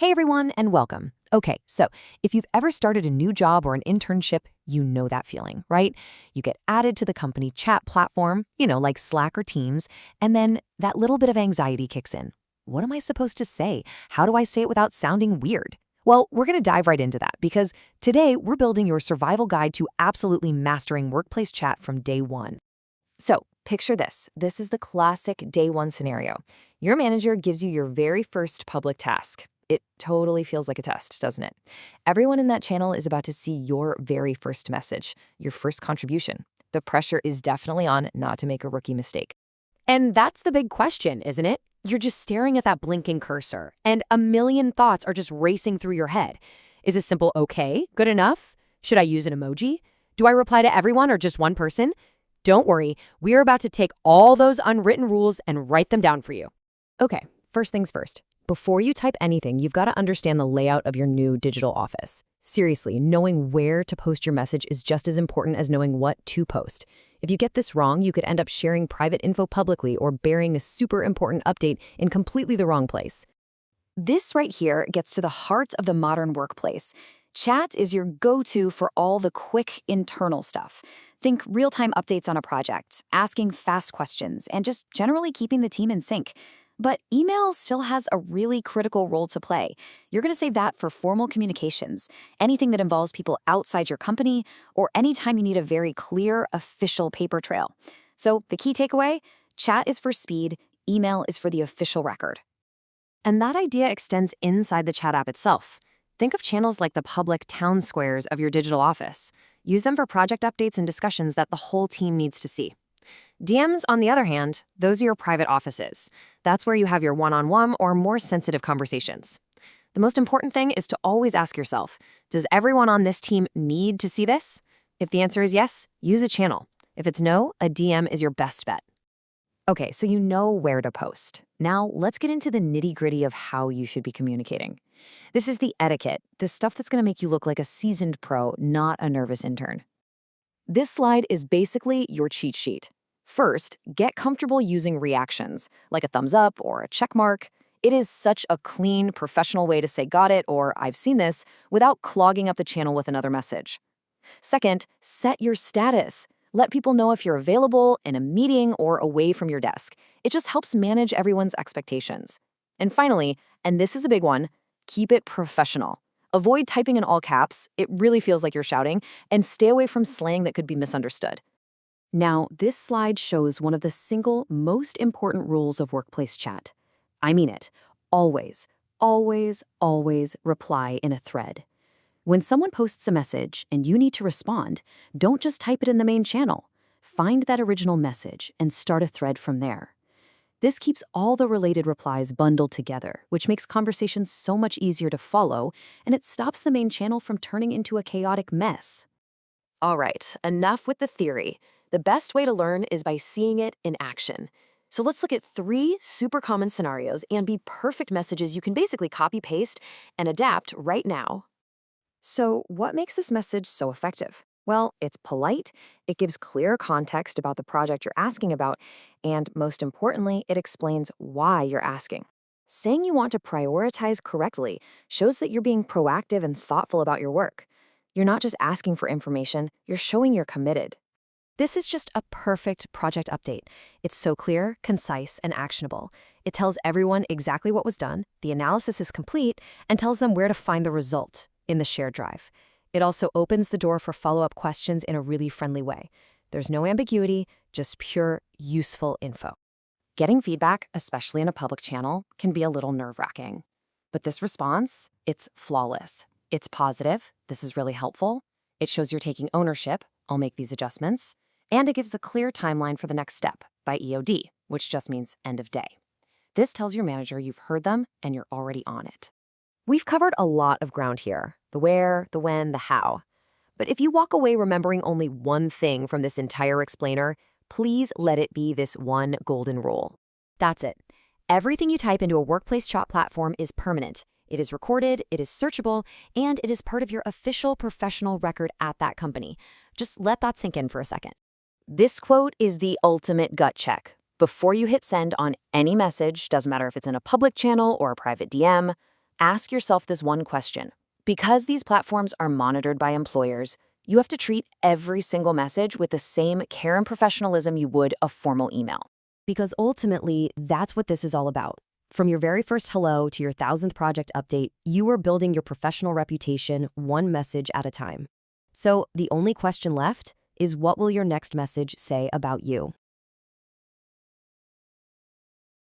Hey everyone, and welcome. Okay, so if you've ever started a new job or an internship, you know that feeling, right? You get added to the company chat platform, like Slack or Teams, and then that little bit of anxiety kicks in. What am I supposed to say? How do I say it without sounding weird? Well, we're going to dive right into that because today we're building your survival guide to absolutely mastering workplace chat from day one. So, picture this. This is the classic day one scenario. Your manager gives you your very first public task. It totally feels like a test, doesn't it? Everyone in that channel is about to see your very first message, your first contribution. The pressure is definitely on not to make a rookie mistake. And that's the big question, isn't it? You're just staring at that blinking cursor, and a million thoughts are just racing through your head. Is a simple okay good enough? Should I use an emoji? Do I reply to everyone or just one person? Don't worry, we're about to take all those unwritten rules and write them down for you. Okay, first things first. Before you type anything, you've got to understand the layout of your new digital office. Seriously, knowing where to post your message is just as important as knowing what to post. If you get this wrong, you could end up sharing private info publicly or burying a super important update in completely the wrong place. This right here gets to the heart of the modern workplace. Chat is your go-to for all the quick internal stuff. Think real-time updates on a project, asking fast questions, and just generally keeping the team in sync. But email still has a really critical role to play. You're going to save that for formal communications, anything that involves people outside your company, or anytime you need a very clear, official paper trail. So the key takeaway, chat is for speed, email is for the official record. And that idea extends inside the chat app itself. Think of channels like the public town squares of your digital office. Use them for project updates and discussions that the whole team needs to see. DMs, on the other hand, those are your private offices. That's where you have your one-on-one or more sensitive conversations. The most important thing is to always ask yourself, does everyone on this team need to see this? If the answer is yes, use a channel. If it's no, a DM is your best bet. Okay, so you know where to post. Now, let's get into the nitty-gritty of how you should be communicating. This is the etiquette, the stuff that's going to make you look like a seasoned pro, not a nervous intern. This slide is basically your cheat sheet. First, get comfortable using reactions, like a thumbs up or a check mark. It is such a clean, professional way to say got it or I've seen this without clogging up the channel with another message. Second, set your status. Let people know if you're available, in a meeting, or away from your desk. It just helps manage everyone's expectations. And finally, and this is a big one, keep it professional. Avoid typing in all caps, it really feels like you're shouting, and stay away from slang that could be misunderstood. Now, this slide shows one of the single most important rules of workplace chat. I mean it. Always, always, always reply in a thread. When someone posts a message and you need to respond, don't just type it in the main channel. Find that original message and start a thread from there. This keeps all the related replies bundled together, which makes conversations so much easier to follow, and it stops the main channel from turning into a chaotic mess. All right, enough with the theory. The best way to learn is by seeing it in action. So let's look at 3 super common scenarios and be perfect messages you can basically copy-paste and adapt right now. So what makes this message so effective? Well, it's polite, it gives clear context about the project you're asking about, and most importantly, it explains why you're asking. Saying you want to prioritize correctly shows that you're being proactive and thoughtful about your work. You're not just asking for information, you're showing you're committed. This is just a perfect project update. It's so clear, concise, and actionable. It tells everyone exactly what was done, the analysis is complete, and tells them where to find the result in the shared drive. It also opens the door for follow-up questions in a really friendly way. There's no ambiguity, just pure, useful info. Getting feedback, especially in a public channel, can be a little nerve-wracking. But this response, it's flawless. It's positive, this is really helpful. It shows you're taking ownership, I'll make these adjustments. And it gives a clear timeline for the next step, by EOD, which just means end of day. This tells your manager you've heard them and you're already on it. We've covered a lot of ground here, the where, the when, the how. But if you walk away remembering only one thing from this entire explainer, please let it be this one golden rule. That's it. Everything you type into a workplace chat platform is permanent. It is recorded, it is searchable, and it is part of your official professional record at that company. Just let that sink in for a second. This quote is the ultimate gut check. Before you hit send on any message, doesn't matter if it's in a public channel or a private DM, Ask yourself this one question. Because these platforms are monitored by employers, you have to treat every single message with the same care and professionalism you would a formal email. Because ultimately, that's what this is all about. From your very first hello to your 1000th project update, you are building your professional reputation one message at a time. So the only question left is, what will your next message say about you?